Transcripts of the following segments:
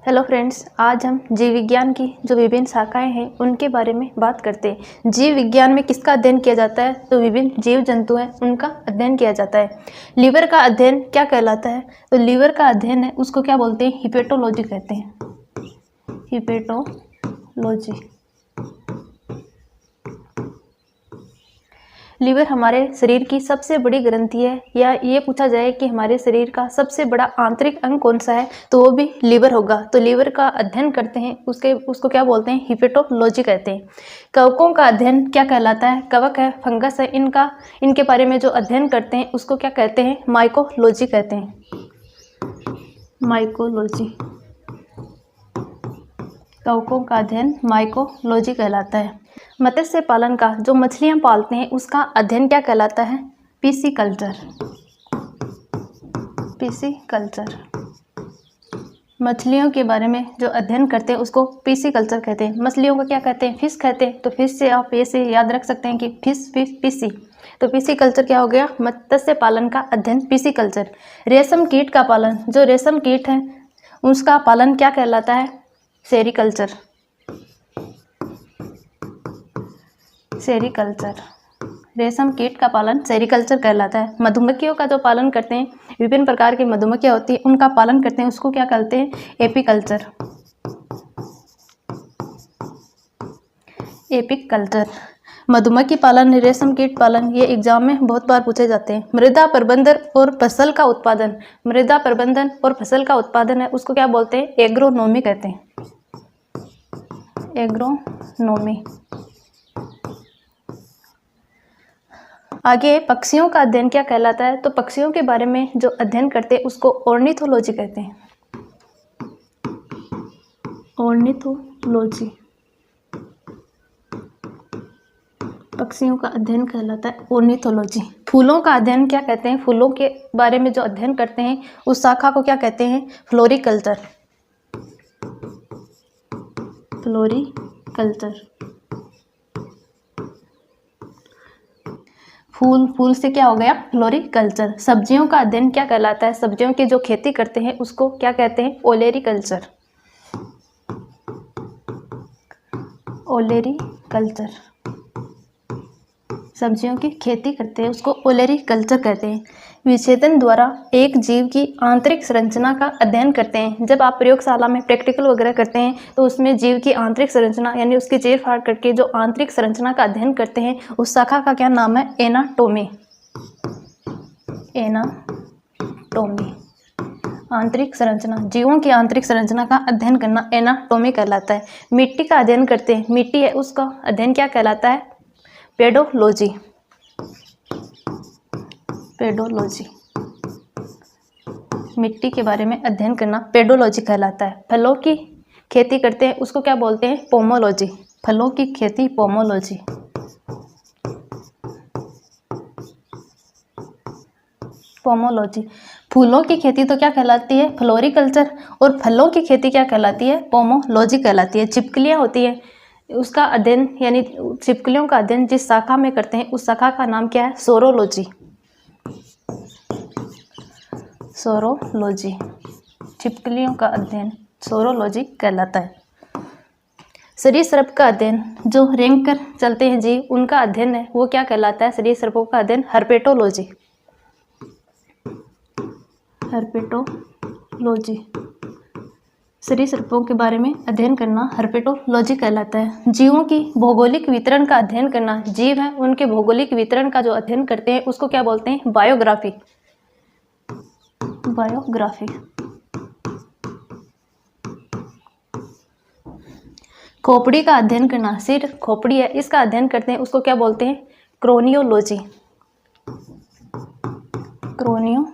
Hello friends, आज हम जीव विज्ञान की जो विभिन्न शाखाएं हैं उनके बारे में बात करते हैं। जीव विज्ञान में किसका अध्ययन किया जाता है? तो विभिन्न जीव जंतु हैं उनका अध्ययन किया जाता है। लीवर का अध्ययन क्या कहलाता है? तो लीवर का अध्ययन है उसको क्या बोलते हैं? हिपेटोलॉजी कहते हैं। हिपेटोलॉजी। लीवर हमारे शरीर की सबसे बड़ी ग्रंथि है, या ये पूछा जाए कि हमारे शरीर का सबसे बड़ा आंतरिक अंग कौन सा है तो वो भी लीवर होगा। तो लीवर का अध्ययन करते हैं उसको क्या बोलते हैं? हिपेटोलॉजी कहते हैं। कवकों का अध्ययन क्या कहलाता है? कवक है, फंगस है, इनके बारे में जो अध्ययन करते हैं उसको क्या कहते हैं? माइकोलॉजी कहते हैं। माइकोलॉजी। कवकों का अध्ययन माइकोलॉजी कहलाता है। मत्स्य पालन का, जो मछलियां पालते हैं उसका अध्ययन क्या कहलाता है? पिसीकल्चर। पिसीकल्चर। मछलियों के बारे में जो अध्ययन करते हैं उसको पिसीकल्चर कहते हैं। मछलियों को क्या कहते हैं? फिश कहते हैं। तो फिश से आप ये से याद रख सकते हैं कि फिश पीसी। तो पिसीकल्चर क्या हो गया? मत्स्य पालन का अध्ययन पिसीकल्चर। रेशम कीट का पालन, जो रेशम कीट है उसका पालन क्या कहलाता है? सेरीकल्चर। सेरीकल्चर। रेशम कीट का पालन सेरीकल्चर कहलाता है। मधुमक्खियों का जो पालन करते हैं, विभिन्न प्रकार की मधुमक्खियां होती हैं उनका पालन करते हैं, उसको क्या कहते हैं? एपीकल्चर। एपीकल्चर। मधुमक्खी पालन, रेशम कीट पालन, ये एग्जाम में बहुत बार पूछे जाते हैं। मृदा प्रबंधन और फसल का उत्पादन, मृदा प्रबंधन और फसल का उत्पादन है उसको क्या बोलते हैं? एग्रोनॉमी कहते हैं। एग्रोनॉमी। आगे पक्षियों का अध्ययन क्या कहलाता है? तो पक्षियों के बारे में जो अध्ययन करते हैं उसको ऑर्निथोलॉजी कहते हैं। ऑर्निथोलॉजी। पक्षियों का अध्ययन कहलाता है ऑर्निथोलॉजी। फूलों का अध्ययन क्या कहते हैं? फूलों के बारे में जो अध्ययन करते हैं उस शाखा को क्या कहते हैं? फ्लोरिकल्चर। फ्लोरिकल्चर। फूल से क्या हो गया? फ्लोरिकल्चर। सब्जियों का अध्ययन क्या कहलाता है? सब्जियों की जो खेती करते हैं उसको क्या कहते हैं? ओलेरीकल्चर। ओलेरीकल्चर। सब्जियों की खेती करते हैं उसको ओलेरीकल्चर कहते हैं। विच्छेदन द्वारा एक जीव की आंतरिक संरचना का अध्ययन करते हैं। जब आप प्रयोगशाला में प्रैक्टिकल वगैरह करते हैं तो उसमें जीव की आंतरिक संरचना यानी उसकी चीर फाड़ करके जो आंतरिक संरचना का अध्ययन करते हैं उस शाखा का क्या नाम है? एनाटोमी। एनाटोमी। आंतरिक संरचना, जीवों की आंतरिक संरचना का अध्ययन करना एनाटोमी कहलाता है। मिट्टी का अध्ययन करते हैं, मिट्टी है उसका अध्ययन क्या कहलाता है? पेडोलॉजी। पेडोलॉजी। मिट्टी के बारे में अध्ययन करना पेडोलॉजी कहलाता है। फलों की खेती करते हैं उसको क्या बोलते हैं? पोमोलॉजी। फलों की खेती पोमोलॉजी। पोमोलॉजी। फूलों की खेती तो क्या कहलाती है? फ्लोरिकल्चर। और फलों की खेती क्या कहलाती है? पोमोलॉजी कहलाती है। छिपकलियां होती है उसका अध्ययन यानी छिपकलियों का अध्ययन जिस शाखा में करते हैं उस शाखा का नाम क्या है? सोरोलॉजी। सोरोलॉजी। छिपकलियों का अध्ययन सोरोलॉजी कहलाता है। सरीसृप का अध्ययन, जो रेंग कर चलते हैं जीव उनका अध्ययन है वो क्या कहलाता है? सरीसृपों का अध्ययन हर्पेटोलॉजी। हर्पेटोलॉजी। सरीसृपों के बारे में अध्ययन करना हर्पेटोलॉजी कहलाता है। जीवों की भौगोलिक वितरण का अध्ययन करना, जीव हैं उनके भौगोलिक वितरण का जो अध्ययन करते हैं उसको क्या बोलते हैं? बायोग्राफी। बायोग्राफी। खोपड़ी का अध्ययन करना, सिर खोपड़ी है इसका अध्ययन करते हैं उसको क्या बोलते हैं? क्रोनियोलॉजी। क्रोनियोलॉजी।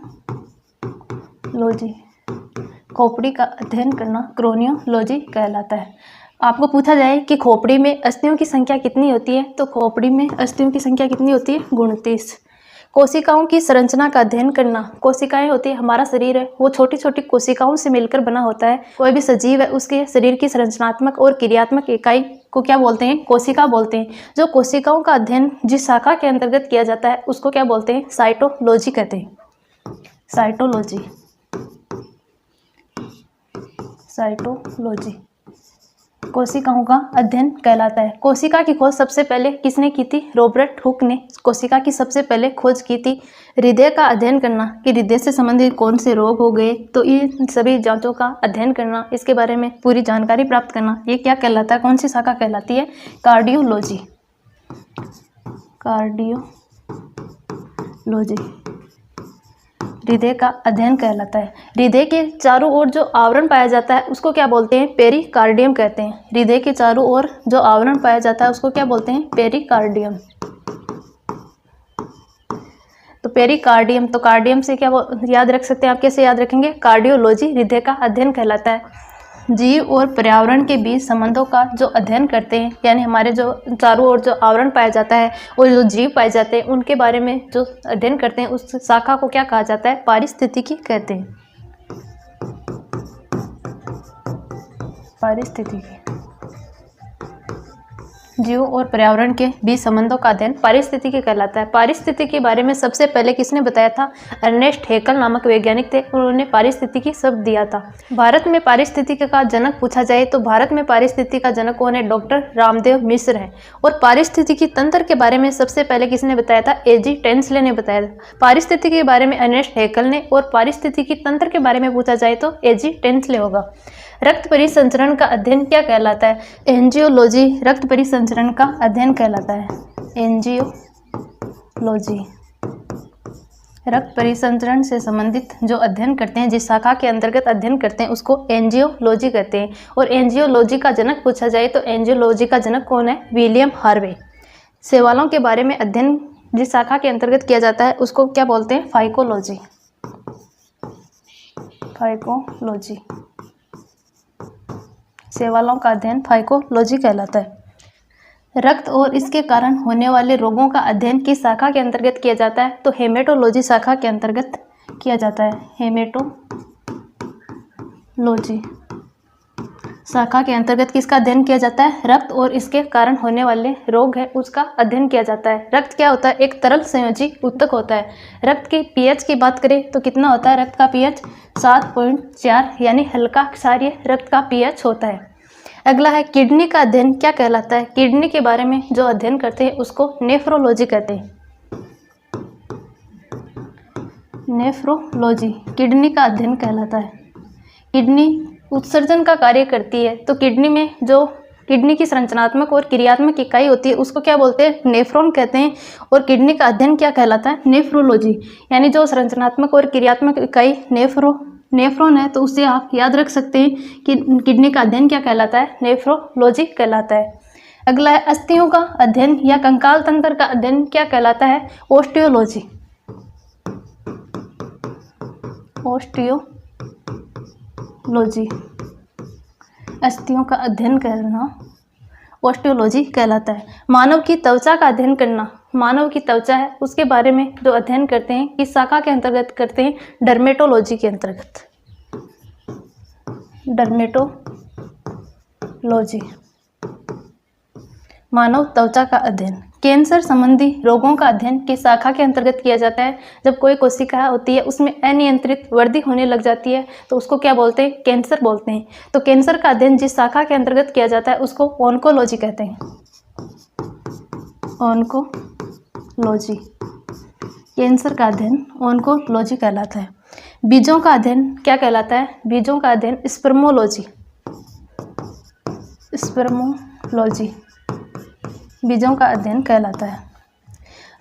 खोपड़ी का अध्ययन करना क्रोनियोलॉजी कहलाता है। आपको पूछा जाए कि खोपड़ी में अस्थियों की संख्या कितनी होती है? तो खोपड़ी में अस्थियों की संख्या कितनी होती है? 29। कोशिकाओं की संरचना का अध्ययन करना, कोशिकाएं होती है, हमारा शरीर है वो छोटी छोटी कोशिकाओं से मिलकर बना होता है। कोई भी सजीव है उसके शरीर की संरचनात्मक और क्रियात्मक इकाई को क्या बोलते हैं? कोशिका बोलते हैं। जो कोशिकाओं का अध्ययन जिस शाखा के अंतर्गत किया जाता है उसको क्या बोलते हैं? साइटोलॉजी कहते हैं। साइटोलॉजी। साइटोलॉजी कोशिकाओं का अध्ययन कहलाता है। कोशिका की खोज सबसे पहले किसने की थी? रॉबर्ट हुक ने कोशिका की सबसे पहले खोज की थी। हृदय का अध्ययन करना कि हृदय से संबंधित कौन से रोग हो गए, तो इन सभी जांचों का अध्ययन करना, इसके बारे में पूरी जानकारी प्राप्त करना, ये क्या कहलाता है? कौन सी शाखा कहलाती है? कार्डियोलॉजी। कार्डियोलॉजी हृदय का अध्ययन कहलाता है। हृदय के चारों ओर जो आवरण पाया जाता है उसको क्या बोलते हैं? पेरिकार्डियम कहते हैं। हृदय के चारों ओर जो आवरण पाया जाता है उसको क्या बोलते हैं? पेरिकार्डियम। तो पेरिकार्डियम, तो कार्डियम से क्या याद रख सकते हैं आप? कैसे याद रखेंगे? कार्डियोलॉजी हृदय का अध्ययन कहलाता है। जीव और पर्यावरण के बीच संबंधों का जो अध्ययन करते हैं, यानी हमारे जो चारों ओर जो आवरण पाया जाता है और जो जीव पाए जाते हैं उनके बारे में जो अध्ययन करते हैं, उस शाखा को क्या कहा जाता है? पारिस्थितिकी कहते हैं। पारिस्थितिकी जीव और पर्यावरण के बीच संबंधों का अध्ययन पारिस्थितिकी कहलाता है। पारिस्थितिकी के बारे में सबसे पहले किसने बताया था? अर्नेस्ट हेकल नामक वैज्ञानिक थे, उन्होंने पारिस्थितिकी शब्द दिया था। भारत में पारिस्थितिकी का जनक पूछा जाए तो भारत में पारिस्थितिकी का जनक कौन है? डॉक्टर रामदेव मिश्र है। और पारिस्थितिकी तंत्र के बारे में सबसे पहले किसने बताया था? एजी टेंसले ने बताया था। पारिस्थितिकी के बारे में अर्नेस्ट हेकल ने, और पारिस्थितिकी तंत्र के बारे में पूछा जाए तो एजी टेंसले होगा। रक्त परिसंचरण का अध्ययन क्या कहलाता है? एंजियोलॉजी रक्त परिसंचरण का अध्ययन कहलाता है। एंजियोलॉजी रक्त परिसंचरण से संबंधित जो अध्ययन करते हैं, जिस शाखा के अंतर्गत अध्ययन करते हैं, उसको एंजियोलॉजी कहते हैं। और एंजियोलॉजी का जनक पूछा जाए तो एंजियोलॉजी का जनक कौन है? William Harvey. शैवालों के बारे में अध्ययन जिस शाखा के अंतर्गत किया जाता है उसको क्या बोलते हैं? फाइकोलॉजी। फाइकोलॉजी शैवालों का अध्ययन फाइकोलॉजी कहलाता है। रक्त और इसके कारण होने वाले रोगों का अध्ययन किस शाखा के अंतर्गत किया जाता है? तो हेमेटोलॉजी शाखा के अंतर्गत किया जाता है। हेमेटोलॉजी शाखा के अंतर्गत किसका अध्ययन किया जाता है? रक्त और इसके कारण होने वाले रोग है उसका अध्ययन किया जाता है। रक्त क्या होता है? एक तरल संयोजी ऊतक होता है। रक्त के पीएच की बात करें तो कितना होता है? रक्त का पीएच 7.4, यानी हल्का क्षारीय रक्त का पीएच होता है। अगला है किडनी का अध्ययन क्या कहलाता है? किडनी के बारे में जो अध्ययन करते हैं उसको नेफ्रोलॉजी कहते हैं। नेफ्रोलॉजी किडनी का अध्ययन कहलाता है। किडनी उत्सर्जन का कार्य करती है, तो किडनी में जो किडनी की संरचनात्मक और क्रियात्मक इकाई होती है उसको क्या बोलते हैं? नेफ्रॉन कहते हैं। और किडनी का अध्ययन क्या कहलाता है? नेफ्रोलॉजी, यानी जो संरचनात्मक और क्रियात्मक इकाई नेफ्रॉन है, तो उससे आप याद रख सकते हैं कि किडनी का अध्ययन क्या कहलाता है? नेफ्रोलॉजी कहलाता है। अगला है अस्थियों का अध्ययन या कंकाल तंत्र का अध्ययन क्या कहलाता है? ओस्टियोलॉजी। ओस्टियोलॉजी अस्थियों का अध्ययन करना ओस्टियोलॉजी कहलाता है। मानव की त्वचा का अध्ययन करना, मानव की त्वचा है उसके बारे में जो अध्ययन करते हैं किस शाखा के अंतर्गत करते हैं? डर्मेटोलॉजी के अंतर्गत। डर्मेटोलॉजी मानव त्वचा का अध्ययन। कैंसर संबंधी रोगों का अध्ययन किस शाखा के अंतर्गत किया जाता है? जब कोई कोशिका होती है उसमें अनियंत्रित वृद्धि होने लग जाती है तो उसको क्या बोलते हैं? कैंसर बोलते हैं। तो कैंसर का अध्ययन जिस शाखा के अंतर्गत किया जाता है उसको ऑन्कोलॉजी कहते हैं। ऑन्कोलॉजी कैंसर का अध्ययन ऑन्कोलॉजी कहलाता है। बीजों का अध्ययन क्या कहलाता है? बीजों का अध्ययन स्पर्मोलॉजी। स्पर्मोलॉजी बीजों का अध्ययन कहलाता है।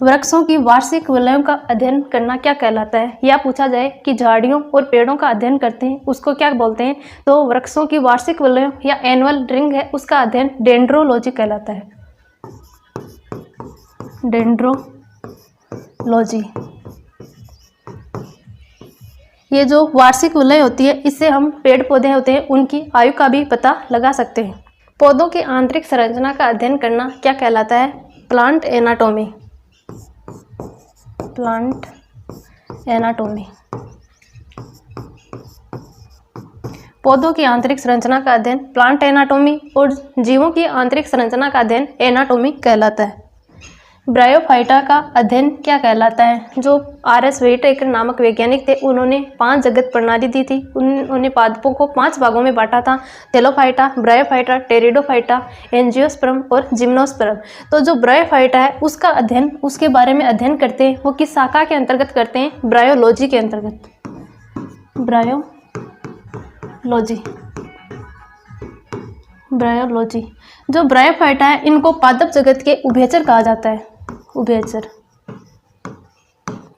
वृक्षों की वार्षिक वलयों का अध्ययन करना क्या कहलाता है? या पूछा जाए कि झाड़ियों और पेड़ों का अध्ययन करते हैं उसको क्या बोलते हैं? तो वृक्षों की वार्षिक वलयों या एनुअल रिंग है उसका अध्ययन डेंड्रोलॉजी कहलाता है। डेंड्रोलॉजी ये जो वार्षिक वलय होती है इससे हम पेड़ पौधे होते हैं उनकी आयु का भी पता लगा सकते हैं। पौधों की आंतरिक संरचना का अध्ययन करना क्या कहलाता है? Plant anatomy. प्लांट एनाटॉमी पौधों की आंतरिक संरचना का अध्ययन प्लांट एनाटॉमी और जीवों की आंतरिक संरचना का अध्ययन एनाटॉमी कहलाता है। ब्रायोफाइटा का अध्ययन क्या कहलाता है? जो R.S. व्हिटेकर नामक वैज्ञानिक थे, उन्होंने 5 जगत प्रणाली दी थी। उन्होंने पादपों को 5 भागों में बांटा था: थैलोफाइटा, ब्रायोफाइटा, टेरिडोफाइटा, एंजियोस्पर्म और जिम्नोस्पर्म। तो जो ब्रायोफाइटा है उसका अध्ययन, उसके बारे में अध्ययन करते हैं, वो किस शाखा के अंतर्गत करते हैं? ब्रायोलॉजी के अंतर्गत। ब्रायोलॉजी। जो ब्रायोफाइटा है इनको पादप जगत के उभयचर कहा जाता है। उभयचर,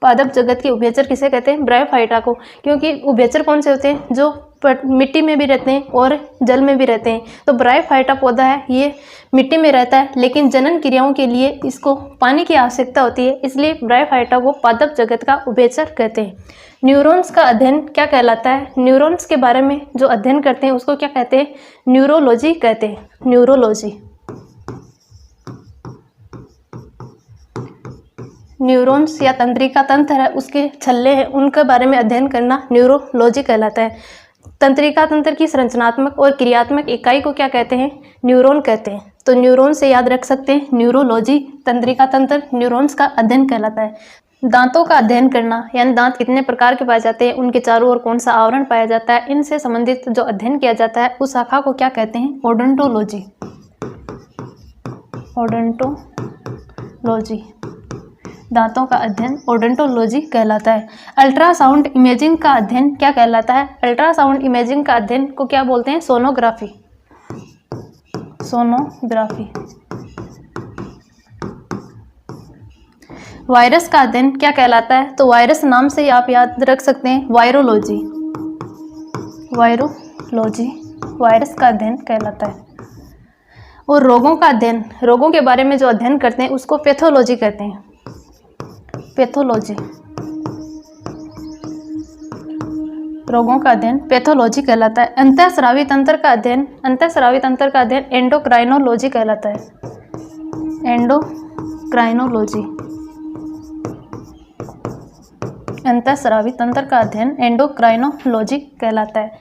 पादप जगत के उभयचर किसे कहते हैं? ब्रायोफाइटा को। क्योंकि उभयचर कौन से होते हैं? जो मिट्टी में भी रहते हैं और जल में भी रहते हैं। तो ब्रायोफाइटा पौधा है, ये मिट्टी में रहता है, लेकिन जनन क्रियाओं के लिए इसको पानी की आवश्यकता होती है, इसलिए ब्रायोफाइटा को पादप जगत का उभयचर कहते हैं। न्यूरॉन्स का अध्ययन क्या कहलाता है? न्यूरॉन्स के बारे में जो अध्ययन करते हैं उसको क्या कहते हैं? न्यूरोलॉजी कहते हैं। न्यूरोलॉजी। न्यूरॉन्स या तंत्रिका तंत्र है, उसके छल्ले हैं, उनके बारे में अध्ययन करना न्यूरोलॉजी कहलाता है। तंत्रिका तंत्र की संरचनात्मक और क्रियात्मक इकाई को क्या कहते हैं? न्यूरॉन कहते हैं। तो न्यूरॉन से याद रख सकते हैं, न्यूरोलॉजी, तंत्रिका तंत्र, न्यूरॉन्स का अध्ययन कहलाता है। दांतों का अध्ययन करना, यानी दांत कितने प्रकार के पाए जाते हैं, उनके चारों ओर कौन सा आवरण पाया जाता है, इनसे संबंधित जो अध्ययन किया जाता है उस शाखा को क्या कहते हैं? ओडोंटोलॉजी। ओडोंटोलॉजी। दांतों का अध्ययन ओडोंटोलॉजी कहलाता है। अल्ट्रासाउंड इमेजिंग का अध्ययन क्या कहलाता है? अल्ट्रासाउंड इमेजिंग का अध्ययन को क्या बोलते हैं? सोनोग्राफी। सोनोग्राफी। वायरस का अध्ययन क्या कहलाता है? तो वायरस नाम से ही आप याद रख सकते हैं, वायरोलॉजी। वायरोलॉजी वायरस का अध्ययन कहलाता है। और रोगों का अध्ययन, रोगों के बारे में जो अध्ययन करते हैं उसको पैथोलॉजी कहते हैं। पैथोलॉजी। रोगों का अध्ययन पैथोलॉजी कहलाता है। अंतःस्रावी तंत्र का अध्ययन, अंतःस्रावी तंत्र का अध्ययन एंडोक्राइनोलॉजी कहलाता है। एंडोक्राइनोलॉजी। अंतःस्रावी तंत्र का अध्ययन एंडोक्राइनोलॉजी कहलाता है।